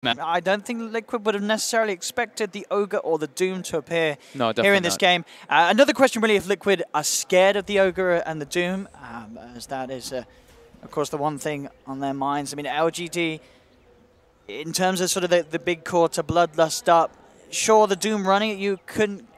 I don't think Liquid would have necessarily expected the Ogre or the Doom to appear here in this game. Another question really, if Liquid are scared of the Ogre and the Doom, as that is, of course, the one thing on their minds. I mean, LGD, in terms of sort of the big core to Bloodlust up, sure, the Doom running at you,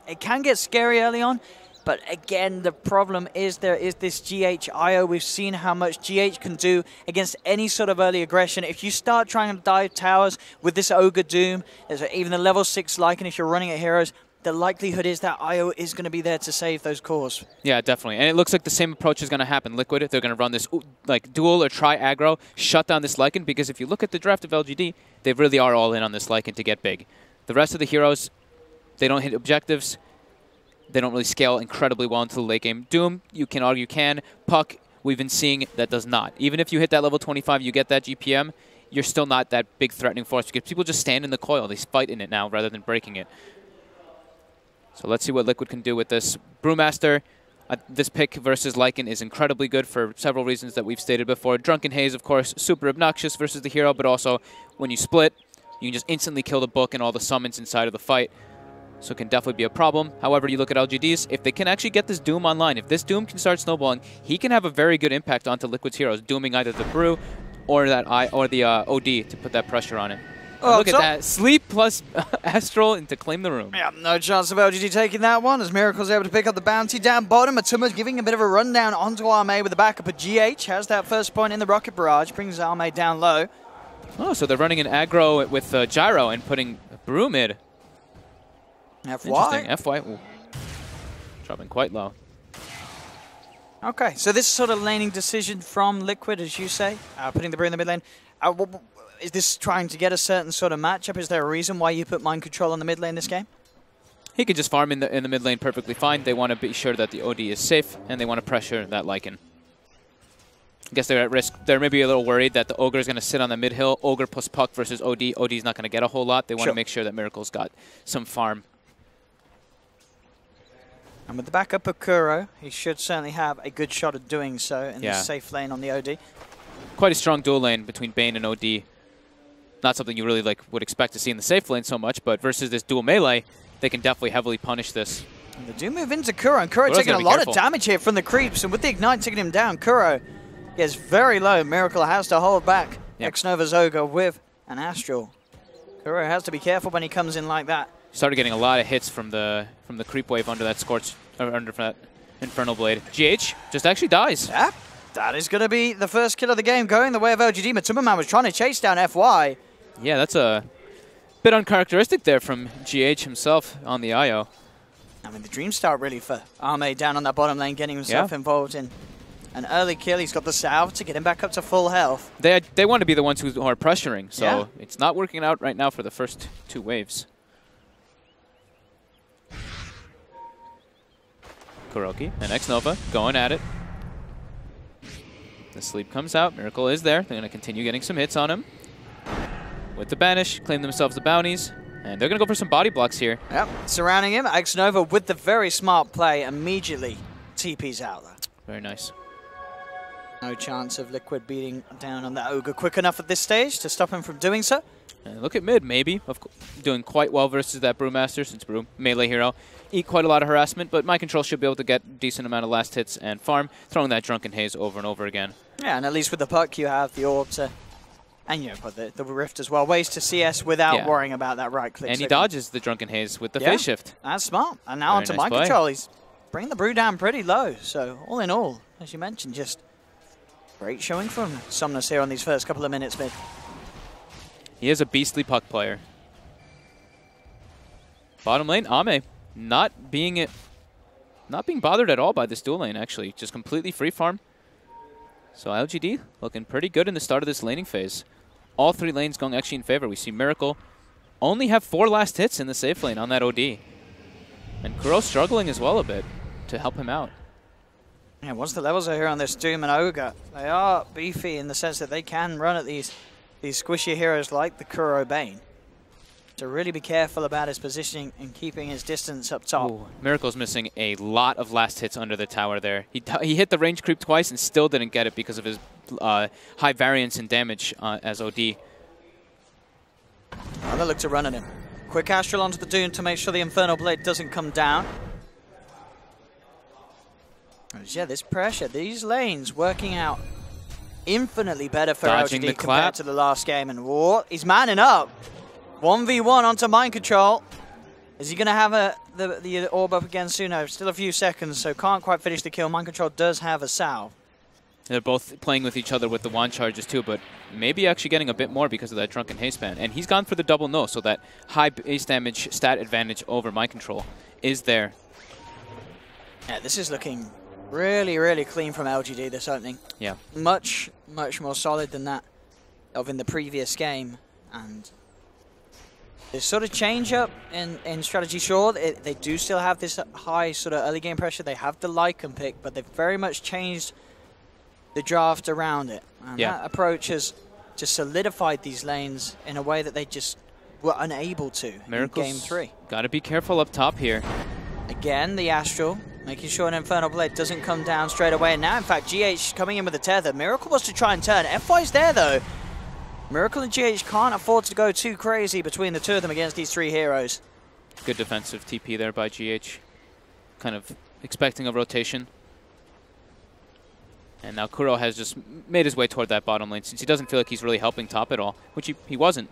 it can get scary early on. But again, the problem is there is this GH IO. We've seen how much GH can do against any sort of early aggression. If you start trying to dive towers with this Ogre Doom, even the level 6 Lycan, if you're running at heroes, the likelihood is that IO is going to be there to save those cores. Yeah, definitely. And it looks like the same approach is going to happen. Liquid, they're going to run this like dual or try aggro, shut down this Lycan, because if you look at the draft of LGD, they really are all in on this Lycan to get big. The rest of the heroes, they don't hit objectives. They don't really scale incredibly well into the late game. Doom, you can argue can. Puck, we've been seeing that does not. Even if you hit that level 25, you get that GPM, you're still not that big threatening force because people just stand in the coil. They fight in it now rather than breaking it. So let's see what Liquid can do with this. Brewmaster, this pick versus Lycan is incredibly good for several reasons that we've stated before. Drunken Haze, of course, super obnoxious versus the hero, but also when you split, you can just instantly kill the book and all the summons inside of the fight. So it can definitely be a problem. However, you look at LGDs, if they can actually get this Doom online, if this Doom can start snowballing, he can have a very good impact onto Liquid's heroes, dooming either the Brew or the OD to put that pressure on it. Oh, look at that. Sleep plus Astral and to claim the room. Yeah, no chance of LGD taking that one, as Miracle's able to pick up the bounty down bottom. Atuma's giving a bit of a rundown onto Arme with the backup of GH. Has that first point in the rocket barrage, brings Arme down low. Oh, so they're running an aggro with Gyro and putting Brew mid. FY? FY. Ooh. Dropping quite low. Okay, so this sort of laning decision from Liquid, as you say, putting the Brew in the mid lane. Is this trying to get a certain sort of matchup? Is there a reason why you put Mind Control on the mid lane this game? He could just farm in the mid lane perfectly fine. They want to be sure that the OD is safe, and they want to pressure that Lycan. I guess they're at risk. They're maybe a little worried that the Ogre is going to sit on the mid hill. Ogre plus Puck versus OD. OD is not going to get a whole lot. They want to make sure that Miracle's got some farm. And with the backup of Kuro, he should certainly have a good shot at doing so in the safe lane on the OD. Quite a strong dual lane between Bane and OD. Not something you really would expect to see in the safe lane so much, but versus this dual melee, they can definitely heavily punish this. And they do move into Kuro, and Kuro taking a lot of damage here from the creeps, and with the Ignite taking him down, Kuro gets very low. Miracle has to hold back X-Nova's Ogre with an Astral. Kuro has to be careful when he comes in like that. Started getting a lot of hits from the creep wave under that Scorch, under that Infernal Blade. GH just actually dies. Yeah, that is going to be the first kill of the game, going the way of LGD. Matumaman was trying to chase down FY. Yeah, that's a bit uncharacteristic there from GH himself on the IO. I mean, the dream start really for Arme down on that bottom lane, getting himself involved in an early kill. He's got the salve to get him back up to full health. They want to be the ones who are pressuring, so it's not working out right now for the first two waves. Kuroki and X-Nova going at it. The sleep comes out. Miracle is there. They're going to continue getting some hits on him. With the banish, claim themselves the bounties. And they're going to go for some body blocks here. Yep, surrounding him. X-Nova with the very smart play immediately TP's out there. Very nice. No chance of Liquid beating down on that Ogre quick enough at this stage to stop him from doing so. And look at mid, maybe. Doing quite well versus that Brewmaster, since Brew, melee hero. Eat quite a lot of harassment, but Mind Control should be able to get a decent amount of last hits and farm, throwing that Drunken Haze over and over again. Yeah, and at least with the Puck, you have the Orb to... And, the Rift as well. Ways to CS without worrying about that right click. And he dodges the Drunken Haze with the phase shift. That's smart. And now onto Mind Control. He's bringing the Brew down pretty low. So, all in all, as you mentioned, just great showing from Somnus here on these first couple of minutes mid. He is a beastly Puck player. Bottom lane, Ame not being bothered at all by this dual lane, actually. Just completely free farm. So LGD looking pretty good in the start of this laning phase. All three lanes going actually in favor. We see Miracle only have 4 last hits in the safe lane on that OD. And Kuro struggling as well a bit to help him out. Yeah, once the levels are here on this Doom and Ogre, they are beefy in the sense that they can run at these squishy heroes like the Kuro Bane. To really be careful about his positioning and keeping his distance up top. Ooh, Miracle's missing a lot of last hits under the tower there. He hit the range creep twice and still didn't get it because of his high variance in damage as OD. Another look to run at him. Quick Astral onto the Doom to make sure the Infernal Blade doesn't come down. Yeah, this pressure, these lanes working out infinitely better for LGD compared to the last game. And what? He's manning up. 1v1 onto Mind Control. Is he going to have the orb up again soon? No, still a few seconds, so can't quite finish the kill. Mind Control does have a salve. They're both playing with each other with the wand charges too, but maybe actually getting a bit more because of that Drunken Haste Band. And he's gone for the double no, so that high base damage stat advantage over Mind Control is there. Yeah, this is looking really, really clean from LGD this opening. Yeah. Much more solid than that of in the previous game. And this sort of change up in strategy, sure, they do still have this high sort of early game pressure. They have the Lycan pick, but they've very much changed the draft around it. And that approach has just solidified these lanes in a way that they just were unable to Miracles, in Game 3. Got to be careful up top here. Again, the Astral, making sure an Infernal Blade doesn't come down straight away. And now, in fact, GH coming in with a tether. Miracle was to try and turn. FY's there, though. Miracle and GH can't afford to go too crazy between the two of them against these three heroes. Good defensive TP there by GH. Kind of expecting a rotation. And now Kuro has just made his way toward that bottom lane since he doesn't feel like he's really helping top at all, which he wasn't.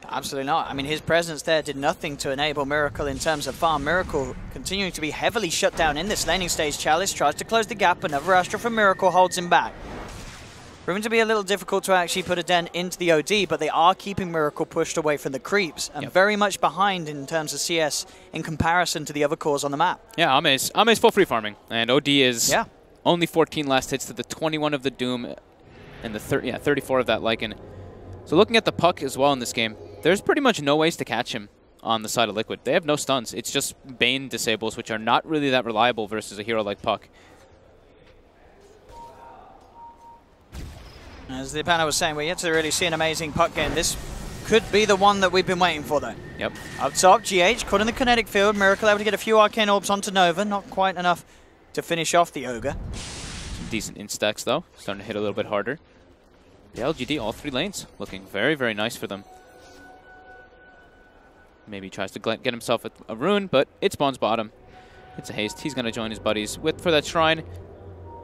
Absolutely not. I mean, his presence there did nothing to enable Miracle in terms of farm. Miracle continuing to be heavily shut down in this laning stage. Chalice tries to close the gap. Another Astral from Miracle holds him back. Proving to be a little difficult to actually put a dent into the OD, but they are keeping Miracle pushed away from the creeps and very much behind in terms of CS in comparison to the other cores on the map. Yeah, Ame's full free farming, and OD is only 14 last hits to the 21 of the Doom and the 34 of that Lycan. So looking at the Puck as well in this game, there's pretty much no ways to catch him on the side of Liquid. They have no stuns. It's just Bane disables, which are not really that reliable versus a hero like Puck. As the panel was saying, we're yet to really see an amazing Puck game. This could be the one that we've been waiting for, though. Yep. Up top, GH caught in the kinetic field. Miracle able to get a few Arcane Orbs onto Nova. Not quite enough to finish off the Ogre. Some decent instacks, though. Starting to hit a little bit harder. The LGD, all three lanes, looking very, very nice for them. Maybe tries to get himself a rune, but it spawns bottom. It's a haste. He's going to join his buddies for that shrine.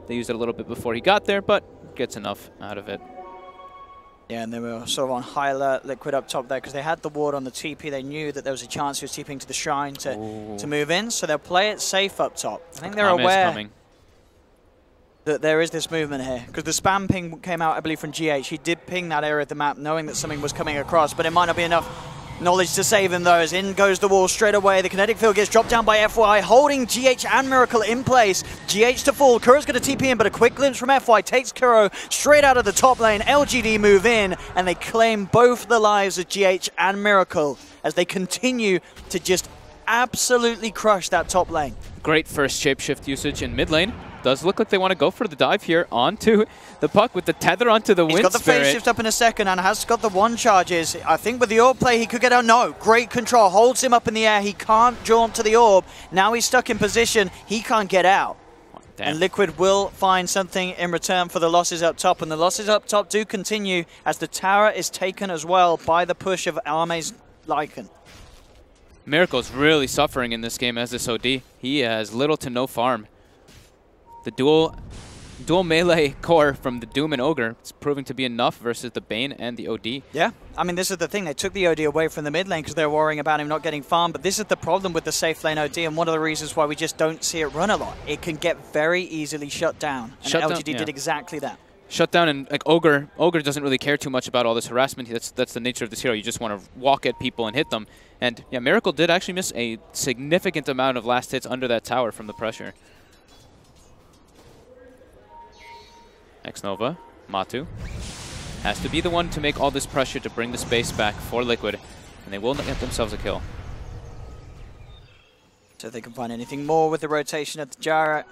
They used it a little bit before he got there, but gets enough out of it. Yeah, and they were sort of on high alert, Liquid up top there, because they had the ward on the TP. They knew that there was a chance he was TPing to the shrine to move in, so they'll play it safe up top. I think they're aware that there is this movement here, because the spam ping came out, I believe, from GH. He did ping that area of the map, knowing that something was coming across, but it might not be enough knowledge to save him, though, as in goes the wall straight away. The kinetic field gets dropped down by FY, holding GH and Miracle in place. GH to fall. Kuro's going to TP in, but a quick glimpse from FY takes Kuro straight out of the top lane. LGD move in, and they claim both the lives of GH and Miracle as they continue to just absolutely crush that top lane. Great first shapeshift usage in mid lane. Does look like they want to go for the dive here onto the Puck with the tether onto the Wind Spirit. He's got the phase shift up in a second and has got the one charges. I think with the orb play he could get out. No, great control. Holds him up in the air. He can't jaunt to the orb. Now he's stuck in position. He can't get out. Damn. And Liquid will find something in return for the losses up top. And the losses up top do continue as the tower is taken as well by the push of Arme's Lycan. Miracle's really suffering in this game as this OD. He has little to no farm. The dual melee core from the Doom and Ogre is proving to be enough versus the Bane and the OD. Yeah, I mean, this is the thing. They took the OD away from the mid lane because they were worrying about him not getting farmed, but this is the problem with the safe lane OD, and one of the reasons why we just don't see it run a lot. It can get very easily shut down, and LGD did exactly that. Shut down, and like Ogre doesn't really care too much about all this harassment. That's the nature of this hero. You just want to walk at people and hit them. And yeah, Miracle did actually miss a significant amount of last hits under that tower from the pressure. X-Nova, Matu, has to be the one to make all this pressure to bring the space back for Liquid, and they will get themselves a kill. So if they can find anything more with the rotation of the Jara,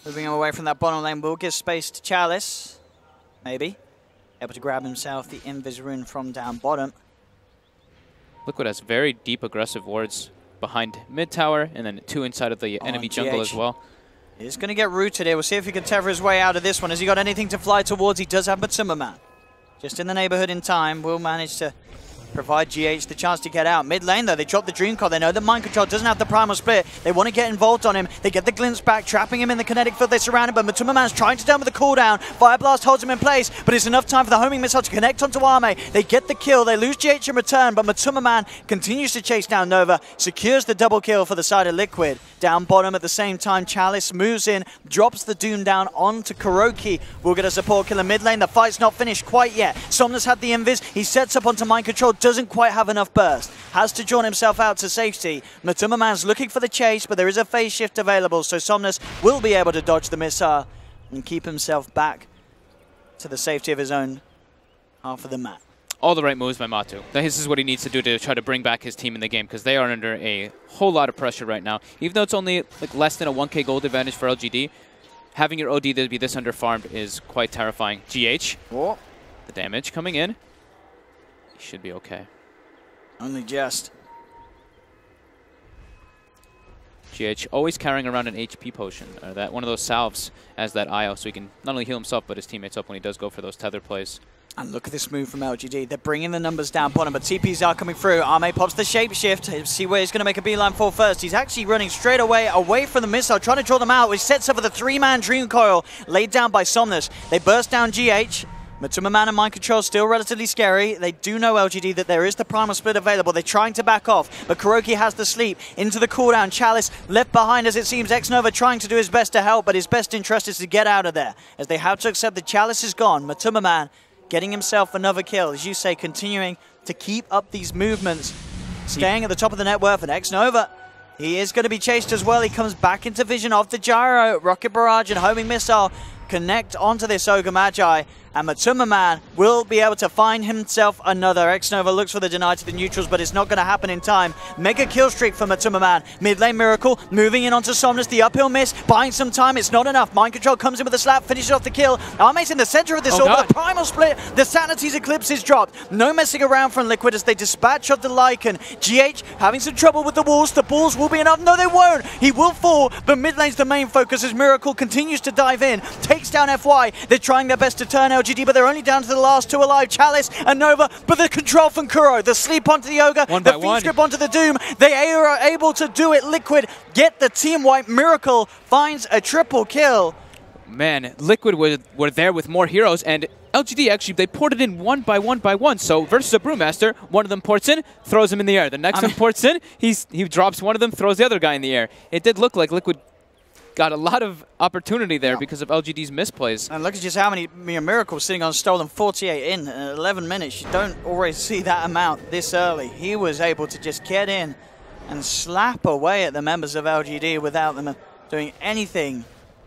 moving him away from that bottom lane will give space to Chalice, maybe. Able to grab himself the Invis rune from down bottom. Liquid has very deep aggressive wards behind mid tower, and then two inside of the enemy jungle as well. He's going to get rooted here. We'll see if he can tether his way out of this one. Has he got anything to fly towards? He does have Matsuma Man. Just in the neighborhood in time. Will manage to provide GH the chance to get out. Mid lane, though, they drop the Dream Coil. They know that Mind Control doesn't have the primal split. They want to get involved on him. They get the glimpse back, trapping him in the kinetic field. They surround him, but Matuma Man's trying to down with the cooldown. Fire Blast holds him in place, but it's enough time for the homing missile to connect onto Arme. They get the kill. They lose GH in return, but Matuma Man continues to chase down Nova, secures the double kill for the side of Liquid. Down bottom at the same time, Chalice moves in, drops the Doom down onto Kuroki. We'll get a support kill in mid lane. The fight's not finished quite yet. Somnus had the invis. He sets up onto Mind Control, doesn't quite have enough burst. Has to draw himself out to safety. Matuma Man's looking for the chase, but there is a phase shift available, so Somnus will be able to dodge the missile and keep himself back to the safety of his own half of the map. All the right moves by Matu. This is what he needs to do to try to bring back his team in the game, because they are under a whole lot of pressure right now. Even though it's only like less than a 1k gold advantage for LGD, having your OD to be this underfarmed is quite terrifying. GH, oh. The damage coming in. He should be okay. Only just. GH always carrying around an HP potion, or that one of those salves as that IO, so he can not only heal himself but his teammates up when he does go for those tether plays. And look at this move from LGD. They're bringing the numbers down bottom, but TPs are coming through. Arme pops the shapeshift. See where he's going to make a beeline for first. He's actually running straight away from the missile, trying to draw them out, which sets up with a 3-man Dream Coil laid down by Somnus. They burst down GH. Matuma Man and Mind Control still relatively scary. They do know LGD that there is the primal split available. They're trying to back off, but Kuroki has the sleep into the cooldown. Chalice left behind as it seems. X-Nova trying to do his best to help, but his best interest is to get out of there, as they have to accept that Chalice is gone. Matuma Man getting himself another kill, as you say, continuing to keep up these movements, staying at the top of the net worth, and X-Nova, he is going to be chased as well. He comes back into vision of the gyro. Rocket Barrage and homing missile connect onto this Ogre Magi, and Matuma Man will be able to find himself another. X-Nova looks for the deny to the neutrals, but it's not going to happen in time. Mega kill streak for Matuma Man. Mid lane Miracle moving in onto Somnus. The uphill miss, buying some time. It's not enough. Mind Control comes in with a slap, finishes off the kill. Arme's in the center of this all, but the primal split. The Sanity's Eclipse is dropped. No messing around from Liquid as they dispatch of the Lycan. GH having some trouble with the walls. The balls will be enough. No, they won't. He will fall, but mid lane's the main focus as Miracle continues to dive in. Takes down FY. They're trying their best to turn LGD, but they're only down to the last two alive. Chalice and Nova, but the control from Kuro. The sleep onto the Ogre, the feed script onto the Doom. They are able to do it. Liquid get the team wipe. Miracle finds a triple kill. Man, Liquid were there with more heroes, and LGD actually, they ported in one by one. So versus a Brewmaster, one of them ports in, throws him in the air. The next one ports in, he drops one of them, throws the other guy in the air. It did look like Liquid got a lot of opportunity there because of LGD's misplays. And look at just how many Miracles sitting on stolen 48 in 11 minutes. You don't always see that amount this early. He was able to just get in and slap away at the members of LGD without them doing anything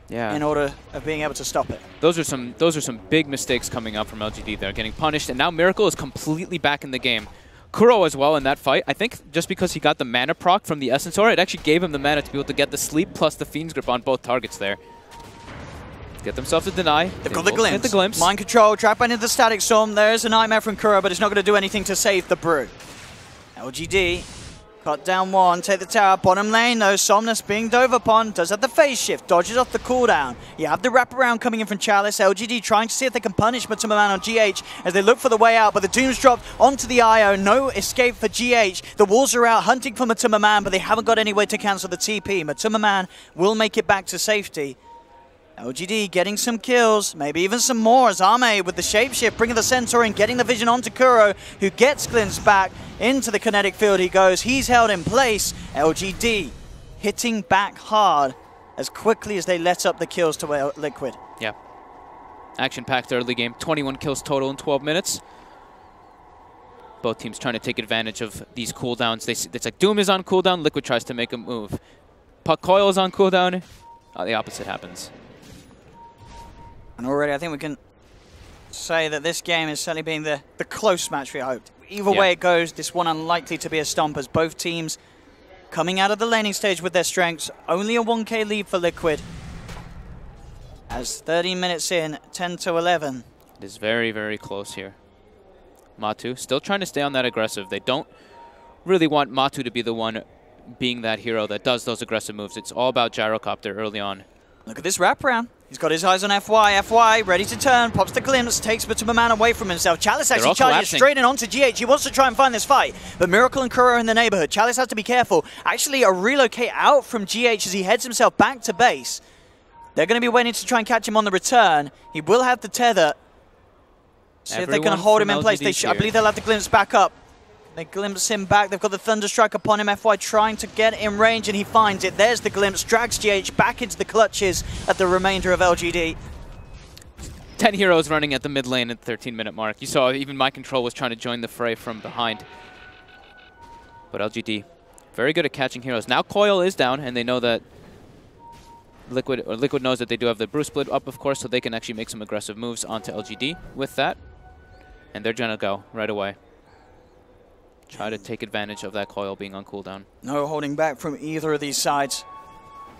in order of being able to stop it. Those are some big mistakes coming up from LGD. They're getting punished, and now Miracle is completely back in the game. Kuro as well in that fight. I think just because he got the mana proc from the Essence Aura, it actually gave him the mana to be able to get the sleep plus the Fiend's Grip on both targets there. Get themselves a deny. They've got the glimpse. Hit the glimpse. Mind Control, trap into the Static Storm. There's a Nightmare from Kuro, but it's not going to do anything to save the Brew. LGD cut down one, take the tower. Bottom lane though, Somnus being dove upon, does have the phase shift, dodges off the cooldown. You have the wraparound coming in from Chalice. LGD trying to see if they can punish Matuma Man on GH as they look for the way out, but the Doom's dropped onto the IO. No escape for GH. The walls are out hunting for Matuma Man, but they haven't got any way to cancel the TP. Matuma Man will make it back to safety. LGD getting some kills, maybe even some more as Arme with the shapeshift, bringing the Centaur in, getting the vision onto Kuro, who gets glimpsed back into the kinetic field. He goes, he's held in place. LGD hitting back hard as quickly as they let up the kills to Liquid. Yeah. Action-packed early game, 21 kills total in 12 minutes. Both teams trying to take advantage of these cooldowns. It's like Doom is on cooldown, Liquid tries to make a move. Puck Coil is on cooldown, the opposite happens. And already I think we can say that this game is certainly being the close match we hoped. Either way it goes, this one unlikely to be a stomp as both teams coming out of the laning stage with their strengths. Only a 1k lead for Liquid. As 30 minutes in, 10 to 11. It is very, very close here. Matu still trying to stay on that aggressive. They don't really want Matu to be the one being that hero that does those aggressive moves. It's all about Gyrocopter early on. Look at this wraparound. He's got his eyes on FY. FY ready to turn, pops the glimpse, takes Man away from himself. Chalice actually charges straight in onto GH. He wants to try and find this fight, but Miracle and Kuro are in the neighborhood. Chalice has to be careful. Actually, a relocate out from GH as he heads himself back to base. They're going to be waiting to try and catch him on the return. He will have the tether. See if they're going to hold him in place. I believe they'll have the glimpse back up. They glimpse him back. They've got the Thunderstrike upon him. FY trying to get in range, and he finds it. There's the glimpse. Drags GH back into the clutches at the remainder of LGD. 10 heroes running at the mid lane at the 13-minute mark. You saw even My Control was trying to join the fray from behind. But LGD, very good at catching heroes. Now Coil is down, and they know that Liquid knows that they do have the Bruce Split up, of course, so they can actually make some aggressive moves onto LGD with that. And they're going to go right away. Try to take advantage of that Coil being on cooldown. No holding back from either of these sides.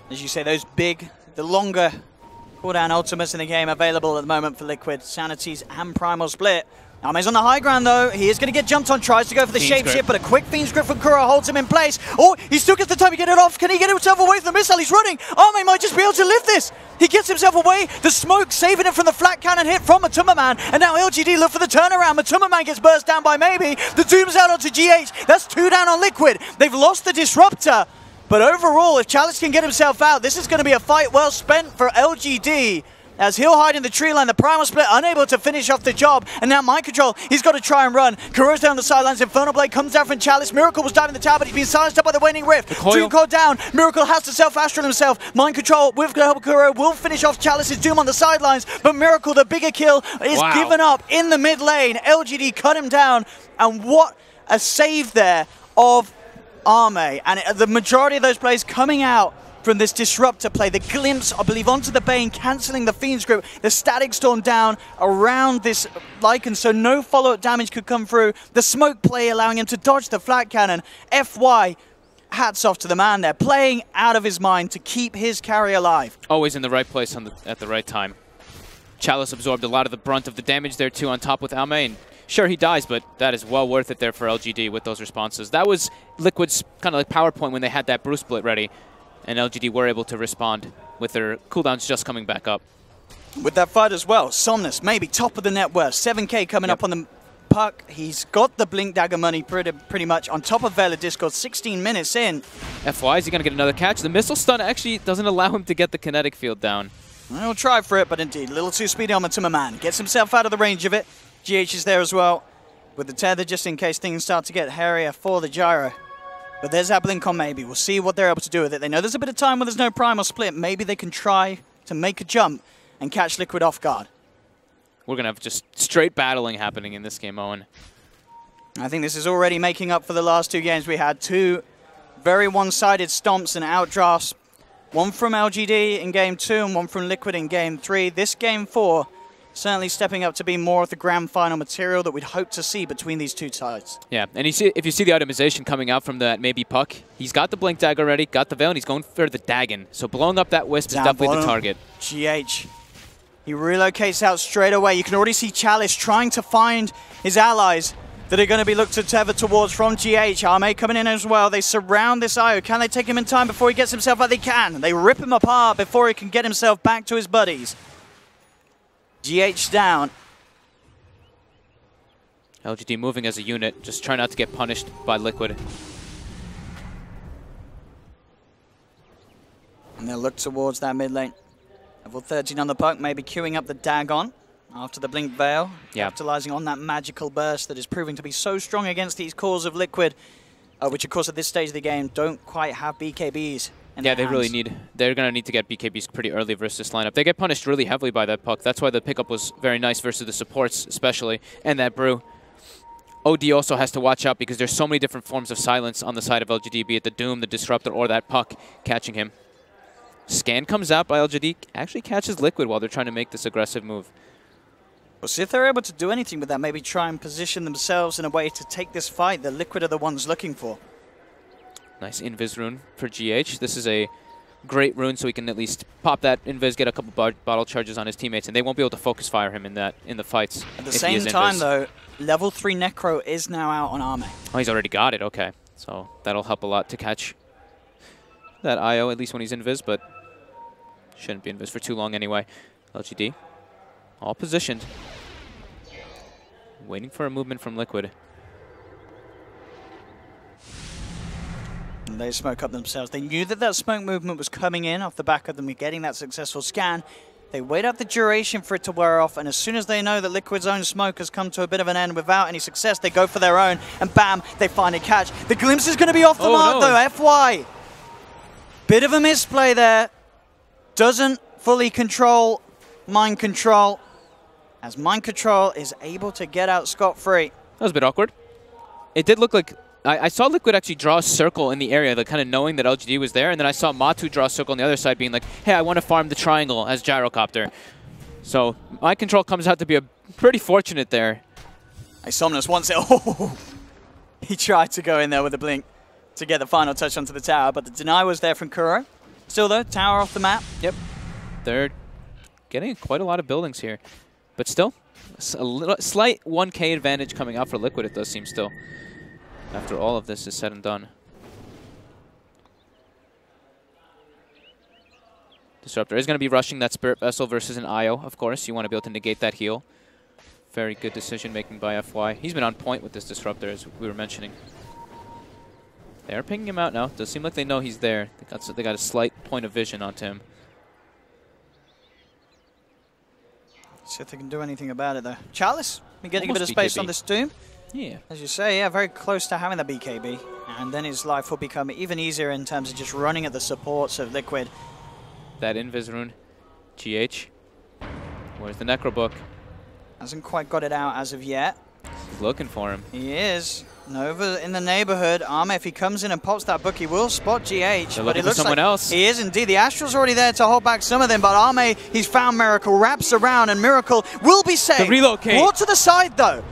As you say, those big, the longer cooldown ultimates in the game available at the moment for Liquid. Sanities and Primal Split. Ame's on the high ground though. He is going to get jumped on, tries to go for the shapeshift, but a quick Fiend's Grip from Kuro holds him in place. Oh, he still gets the time to get it off. Can he get himself away from the missile? He's running. Ame might just be able to lift this. He gets himself away. The smoke saving him from the flat cannon hit from Man. And now LGD look for the turnaround. Man gets burst down by Maybe. The Doom's out onto GH. That's 2 down on Liquid. They've lost the Disruptor. But overall, if Chalice can get himself out, this is going to be a fight well spent for LGD. As he'll hide in the tree line, the Primal Split unable to finish off the job. And now Mind Control, he's got to try and run. Kuro's down the sidelines. Infernal Blade comes down from Chalice. Miracle was diving the tower, but he's been silenced up by the Waning Rift. Doom called down. Miracle has to self-astral himself. Mind Control with help Kuro will finish off Chalice's Doom on the sidelines. But Miracle, the bigger kill, is given up in the mid lane. LGD cut him down. And what a save there of Ame. And the majority of those plays coming out from this Disruptor play. The glimpse, I believe, onto the Bane, cancelling the Fiend's Grip. The Static Storm down around this Lycan, so no follow-up damage could come through. The smoke play allowing him to dodge the flat cannon. FY, hats off to the man there, playing out of his mind to keep his carry alive. Always in the right place at the right time. Chalice absorbed a lot of the brunt of the damage there too on top with Ame, and sure, he dies, but that is well worth it there for LGD with those responses. That was Liquid's kind of like power point when they had that Bruce Split ready. And LGD were able to respond with their cooldowns just coming back up. With that fight as well, Somnus, maybe top of the net worth, 7K coming up on the puck. He's got the Blink Dagger money pretty much on top of Veil of Discord, 16 minutes in. FY, is he going to get another catch? The missile stun actually doesn't allow him to get the kinetic field down. He'll try for it, but indeed, a little too speedy on Man. Gets himself out of the range of it. GH is there as well, with the tether just in case things start to get hairier for the Gyro. But there's that blink on Maybe. We'll see what they're able to do with it. They know there's a bit of time when there's no Primal Split. Maybe they can try to make a jump and catch Liquid off guard. We're going to have just straight battling happening in this game, Owen. I think this is already making up for the last 2 games we had. 2 very one-sided stomps and outdrafts. One from LGD in Game 2 and one from Liquid in Game 3. This Game 4 certainly stepping up to be more of the grand final material that we'd hope to see between these 2 sides. Yeah, and if you see the itemization coming out from that Maybe puck, he's got the Blink Dagger already, got the Veil, and he's going for the Dagon. So blowing up that Wisp is definitely the target. GH. He relocates out straight away. You can already see Chalice trying to find his allies that are going to be looked to tether towards from GH. Ame coming in as well. They surround this IO. Can they take him in time before he gets himself out? They can. They rip him apart before he can get himself back to his buddies. GH down. LGD moving as a unit, just try not to get punished by Liquid. And they'll look towards that mid lane. Level 13 on the puck, maybe queuing up the Dagon after the Blink Veil. Capitalizing on that magical burst that is proving to be so strong against these cores of Liquid, which of course at this stage of the game don't quite have BKBs. Yeah, they're going to need to get BKBs pretty early versus this lineup. They get punished really heavily by that puck. That's why the pickup was very nice versus the supports especially, and that brew. OD also has to watch out because there's so many different forms of silence on the side of LGD, be it the Doom, the Disruptor, or that puck catching him. Scan comes out by LGD, actually catches Liquid while they're trying to make this aggressive move. We'll see if they're able to do anything with that, maybe try and position themselves in a way to take this fight that Liquid are the ones looking for. Nice Invis rune for GH. This is a great rune so he can at least pop that Invis, get a couple bottle charges on his teammates, and they won't be able to focus fire him in the fights. At the same time, though, level 3 Necro is now out on Ame. Oh, he's already got it. Okay. So that'll help a lot to catch that IO, at least when he's Invis, but Shouldn't be invis for too long anyway. LGD, all positioned. Waiting for a movement from Liquid. And they smoke up themselves. They knew that that smoke movement was coming in off the back of them getting that successful scan. They wait out the duration for it to wear off, and as soon as they know that Liquid's own smoke has come to a bit of an end without any success, they go for their own, and bam, they find a catch. The glimpse is going to be off the mark though, FY. Bit of a misplay there. Doesn't fully control Mind Control, as Mind Control is able to get out scot-free. That was a bit awkward. It did look like I saw Liquid actually draw a circle in the area, like kind of knowing that LGD was there, and then I saw Matu draw a circle on the other side being like, hey, I want to farm the triangle as Gyrocopter. So Mind Control comes out to be pretty fortunate there. Somnus wants it. Oh, he tried to go in there with a blink to get the final touch onto the tower, but the deny was there from Kuro. Still though, tower off the map. Yep. They're getting quite a lot of buildings here. But still, a slight 1K advantage coming out for Liquid, it does seem still. After all of this is said and done. Disruptor is going to be rushing that Spirit Vessel versus an IO, of course. You want to be able to negate that heal. Very good decision making by FY. He's been on point with this Disruptor, as we were mentioning. They're picking him out now. Does seem like they know he's there. They got a slight point of vision onto him. See if they can do anything about it though. Chalice, been getting a bit of space on this Doom. Yeah. As you say, yeah, very close to having the BKB. And then his life will become even easier in terms of just running at the supports of Liquid. That Invis rune. GH. Where's the Necro Book? Hasn't quite got it out as of yet. He's looking for him. He is. Nova in the neighborhood. Arma, if he comes in and pops that book, he will spot GH. They're looking for someone else. He is indeed. The Astral's already there to hold back some of them, but Arma, he's found Miracle, wraps around, and Miracle will be saved. The relocate. Brought to the side, though.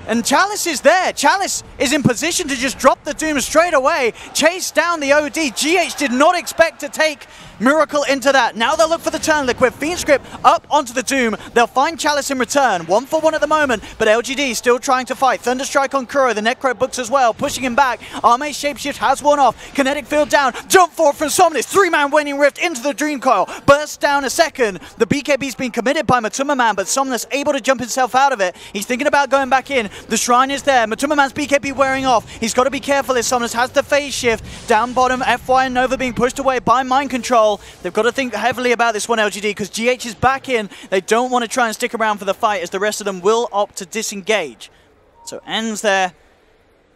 And Chalice is there. Chalice is in position to just drop the Doom straight away, chase down the OD. GH did not expect to take Miracle into that. Now they'll look for the turn. Liquid Fiend's Grip up onto the Doom. They'll find Chalice in return. 1-for-1 at the moment, but LGD still trying to fight. Thunderstrike on Kuro, the Necro Books as well, pushing him back. Arme's Shapeshift has worn off. Kinetic Field down. Jump forward from Somnus. 3-man Waning Rift into the Dream Coil. Burst down a second. The BKB's been committed by Matuma Man, but Somnus able to jump himself out of it. He's thinking about going back in. The Shrine is there. Matuma Man's BKB wearing off. He's got to be careful if Somnus has the phase shift. Down bottom, FY and Nova being pushed away by Mind Control. They've got to think heavily about this one, LGD, because GH is back in. They don't want to try and stick around for the fight, as the rest of them will opt to disengage. So ends there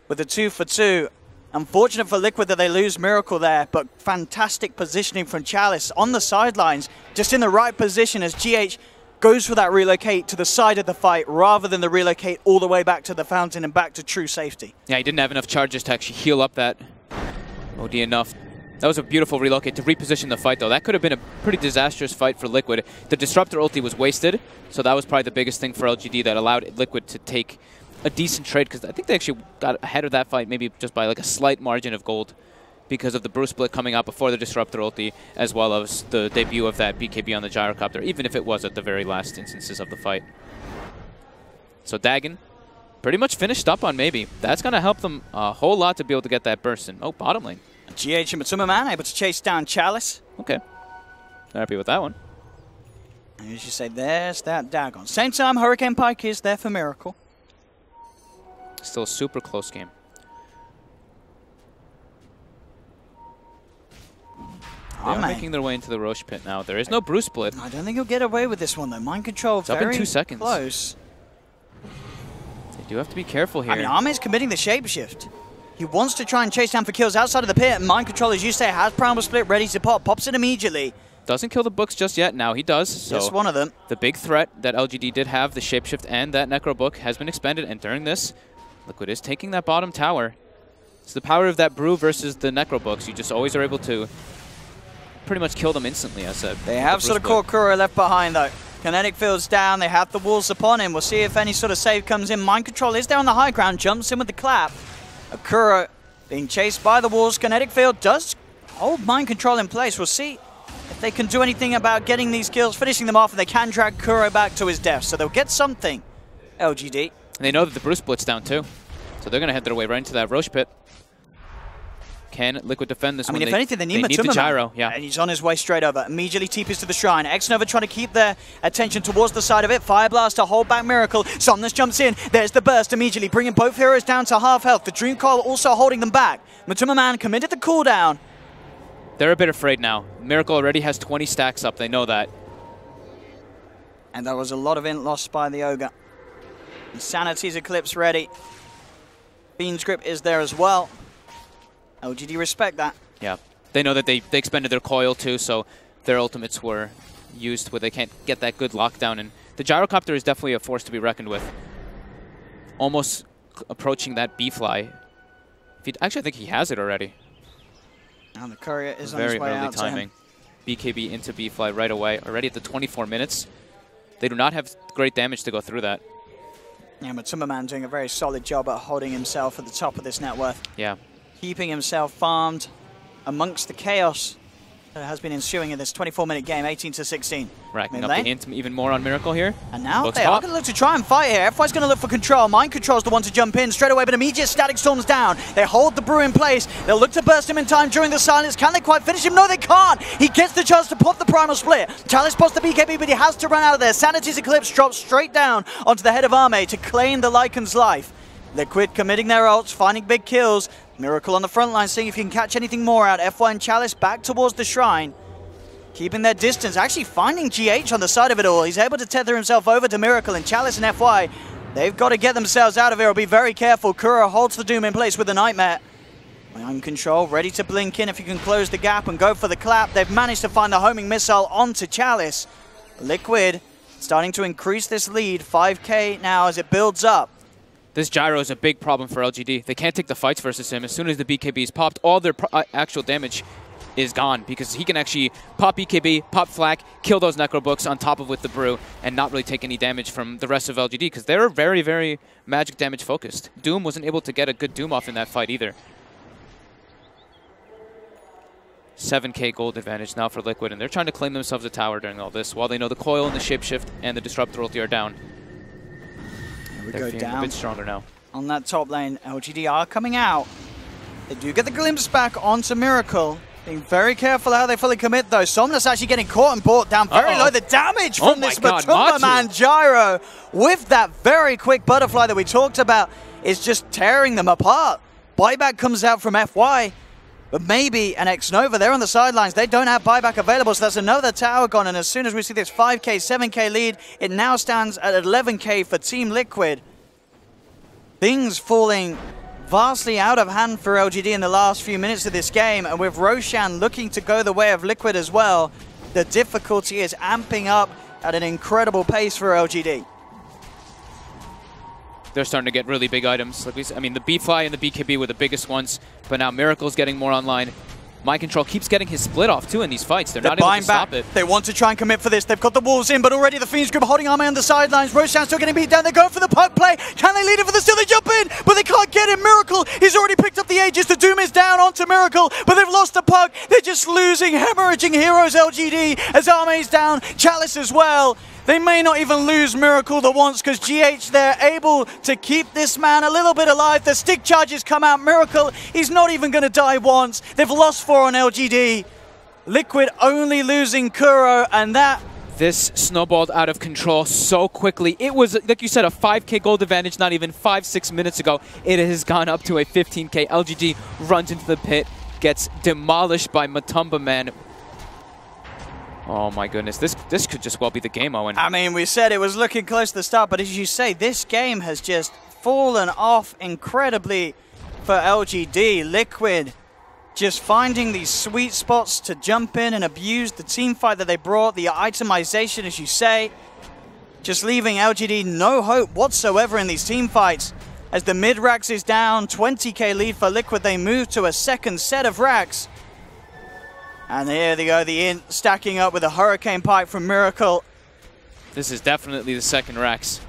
with a 2-for-2. Unfortunate for Liquid that they lose Miracle there, but fantastic positioning from Chalice on the sidelines, just in the right position as GH goes for that relocate to the side of the fight rather than the relocate all the way back to the fountain and back to true safety. Yeah, he didn't have enough charges to actually heal up that OD enough. That was a beautiful relocate to reposition the fight, though. That could have been a pretty disastrous fight for Liquid. The Disruptor ulti was wasted, so that was probably the biggest thing for LGD that allowed Liquid to take a decent trade, because I think they actually got ahead of that fight maybe just by like a slight margin of gold because of the Bruce split coming out before the Disruptor ulti, as well as the debut of that BKB on the Gyrocopter, even if it was at the very last instances of the fight. So Dagon pretty much finished up on maybe. That's going to help them a whole lot to be able to get that burst in. Oh, bottom lane. GH and Matuma Man able to chase down Chalice. Okay. Happy with that one. And as you say, there's that Dagon. Same time, Hurricane Pike is there for Miracle. Still a super close game. They're making their way into the Roche pit now. There is no Bruce split. I don't think he'll get away with this one, though. Mind Control it's very up in 2 seconds. Close. They do have to be careful here. I mean, Arme's committing the shapeshift. He wants to try and chase down for kills outside of the pit. Mind Control, as you say, has Primal Split ready to pop. Pops it immediately. Doesn't kill the books just yet. Now he does. So just one of them. The big threat that LGD did have, the shapeshift and that Necro Book, has been expended. And during this, Liquid is taking that bottom tower. It's the power of that brew versus the Necro Books. You just always are able to pretty much kill them instantly, as said. They have sort of caught Kuro left behind, though. Kinetic Field's down. They have the walls upon him. We'll see if any sort of save comes in. Mind Control is there on the high ground. Jumps in with the clap. Kuro being chased by the walls. Kinetic Field does hold Mind Control in place. We'll see if they can do anything about getting these kills, finishing them off, and they can drag Kuro back to his death. So they'll get something, LGD. And they know that the Bruce split's down too. So they're going to head their way right into that Roche pit. Can Liquid defend this one? I mean, if anything, they need the gyro. Yeah. And he's on his way straight over. Immediately TPs to the shrine. X-Nova trying to keep their attention towards the side of it. Fire Blast to hold back Miracle. Somnus jumps in. There's the burst immediately, bringing both heroes down to half health. The Dream Coil also holding them back. Matuma Man committed the cooldown. They're a bit afraid now. Miracle already has 20 stacks up. They know that. And there was a lot of int lost by the Ogre. Insanity's Eclipse ready. Fiend's Grip is there as well. LGD respect that. Yeah. They know that they expended their coil too, so their ultimates were used where they can't get that good lockdown. And the Gyrocopter is definitely a force to be reckoned with. Almost approaching that B-Fly. Actually, I think he has it already. And the Courier is on his way out to him. BKB into B-Fly right away. Already at the 24 minutes. They do not have great damage to go through that. Yeah, Matuma Man doing a very solid job at holding himself at the top of this net worth. Yeah. Keeping himself farmed amongst the chaos that has been ensuing in this 24-minute game, 18-16. Racking up the int even more on Miracle here. And now they are going to look to try and fight here. FY's going to look for control. Mind Control's the one to jump in straight away, but immediate Static Storm's down. They hold the Brew in place. They'll look to burst him in time during the silence. Can they quite finish him? No, they can't. He gets the chance to pop the Primal Split. Chalice spots the BKB, but he has to run out of there. Sanity's Eclipse drops straight down onto the head of Arme to claim the Lycan's life. Liquid committing their ults, finding big kills. Miracle on the front line, seeing if he can catch anything more out. FY and Chalice back towards the shrine. Keeping their distance, actually finding GH on the side of it all. He's able to tether himself over to Miracle, and Chalice and FY, they've got to get themselves out of here or be very careful. Kuro holds the Doom in place with the Nightmare. Mind Control ready to blink in if you can close the gap and go for the clap. They've managed to find the homing missile onto Chalice. Liquid starting to increase this lead, 5K now as it builds up. This gyro is a big problem for LGD. They can't take the fights versus him. As soon as the BKB is popped, all their actual damage is gone because he can actually pop BKB, pop Flak, kill those Necrobooks on top of with the Brew and not really take any damage from the rest of LGD because they're very, very magic damage focused. Doom wasn't able to get a good Doom off in that fight either. 7K gold advantage now for Liquid, and they're trying to claim themselves a tower during all this while they know the Coil and the Shapeshift and the Disruptor ulti are down. They're feeling a bit stronger now. On that top lane, LGD are coming out. They do get the glimpse back onto Miracle. Being very careful how they fully commit, though. Somnus actually getting caught and brought down very low. The damage from this Matuma Man gyro with that very quick butterfly that we talked about is just tearing them apart. Buyback comes out from FY, but maybe an X-Nova. They're on the sidelines. They don't have buyback available, so that's another tower gone. And as soon as we see this 5K, 7K lead, it now stands at 11K for Team Liquid. Things falling vastly out of hand for LGD in the last few minutes of this game, and with Roshan looking to go the way of Liquid as well, the difficulty is amping up at an incredible pace for LGD. They're starting to get really big items. Like I mean, the B-Fly and the BKB were the biggest ones, but now Miracle's getting more online. Mind Control keeps getting his split off too in these fights. They're not able to stop it. They want to try and commit for this. They've got the Wolves in, but already the Fiend's Grip holding Arme on the sidelines. Roshan's still getting beat down. They go for the puck play. Can they lead it for the steal? They jump in, but they can't get him. Miracle, he's already picked up the Aegis. The Doom is down onto Miracle, but they've lost the puck. They're just losing, hemorrhaging heroes, LGD, as Arme's down. Chalice as well. They may not even lose Miracle the once because GH, they're able to keep this man a little bit alive. The stick charges come out. Miracle, he's not even going to die once. They've lost 4 on LGD. Liquid only losing Kuro, and that... This snowballed out of control so quickly. It was, like you said, a 5K gold advantage not even 5-6 minutes ago. It has gone up to a 15K. LGD runs into the pit, gets demolished by Matuma Man. Oh my goodness, this could just well be the game, Owen. I mean, we said it was looking close to the start, but as you say, this game has just fallen off incredibly for LGD. Liquid just finding these sweet spots to jump in and abuse the team fight that they brought, the itemization, as you say, just leaving LGD no hope whatsoever in these team fights. As the mid racks is down, 20K lead for Liquid, they move to a second set of racks. And here they go, the int stacking up with a Hurricane Pipe from Miracle. This is definitely the second racks.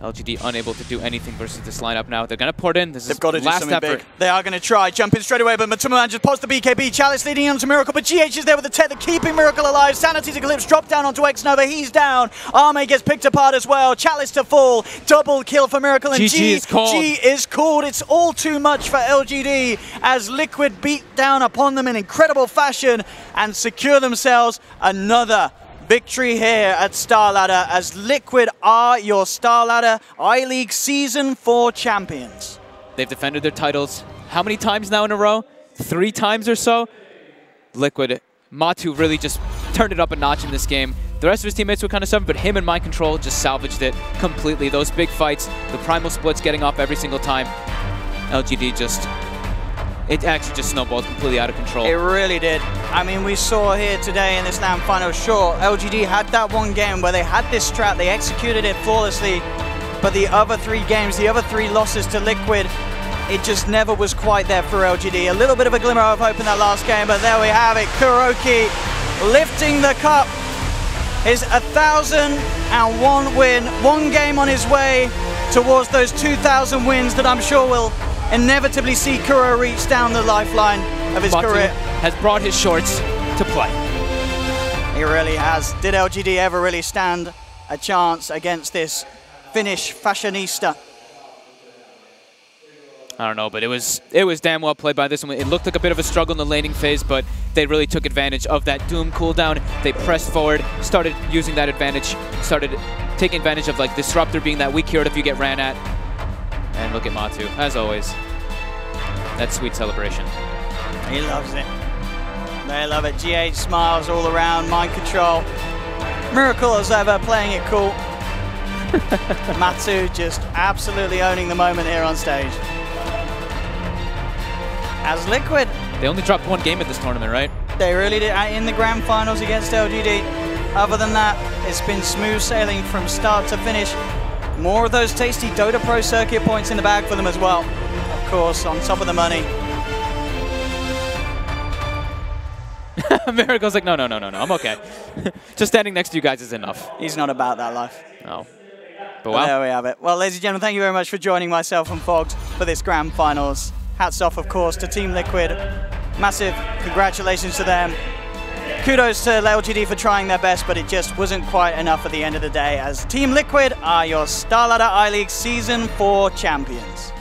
LGD unable to do anything versus this lineup now. They're going to port in. This They've is got to do last something effort. big. They are going to try. Jump in straight away, but Matuma just posts the BKB. Chalice leading on to Miracle, but GH is there with the Tether, keeping Miracle alive. Sanity's Eclipse drop down onto X-Nova. He's down. Arme gets picked apart as well. Chalice to fall. Double kill for Miracle, and GG is called. G is called. It's all too much for LGD as Liquid beat down upon them in incredible fashion and secure themselves another victory here at Starladder, as Liquid are your Starladder I-League Season 4 champions. They've defended their titles how many times now in a row? 3 times or so? Liquid, Matu really just turned it up a notch in this game. The rest of his teammates were kind of suffering, but him and Mind Control just salvaged it completely. Those big fights, the primal splits getting off every single time. LGD just... it actually just snowballed completely out of control. It really did. I mean, we saw here today in this LAN final, sure, LGD had that one game where they had this strat, they executed it flawlessly, but the other 3 games, the other 3 losses to Liquid, it just never was quite there for LGD. A little bit of a glimmer of hope in that last game, but there we have it. Kuroki lifting the cup. His 1,001 win, 1 game on his way towards those 2,000 wins that I'm sure will inevitably see Kuro reach down the lifeline of his career. Has brought his shorts to play. He really has. Did LGD ever really stand a chance against this Finnish fashionista? I don't know, but it was damn well played by this one. It looked like a bit of a struggle in the laning phase, but they really took advantage of that Doom cooldown. They pressed forward, started using that advantage, started taking advantage of like Disruptor being that weak hero if you get ran at. And look at Matu, as always. That sweet celebration. He loves it. They love it. GH smiles all around, Mind Control. Miracle as ever, playing it cool. Matu just absolutely owning the moment here on stage. As Liquid. They only dropped 1 game at this tournament, right? They really did, in the grand finals against LGD. Other than that, it's been smooth sailing from start to finish. More of those tasty Dota Pro circuit points in the bag for them as well. Of course, on top of the money. Miracle's like, no, I'm okay. Just standing next to you guys is enough. He's not about that life. No. But well, there we have it. Well, ladies and gentlemen, thank you very much for joining myself and Fogs for this grand finals. Hats off, of course, to Team Liquid. Massive congratulations to them. Kudos to LGD for trying their best, but it just wasn't quite enough at the end of the day, as Team Liquid are your Starladder I-League Season 4 champions.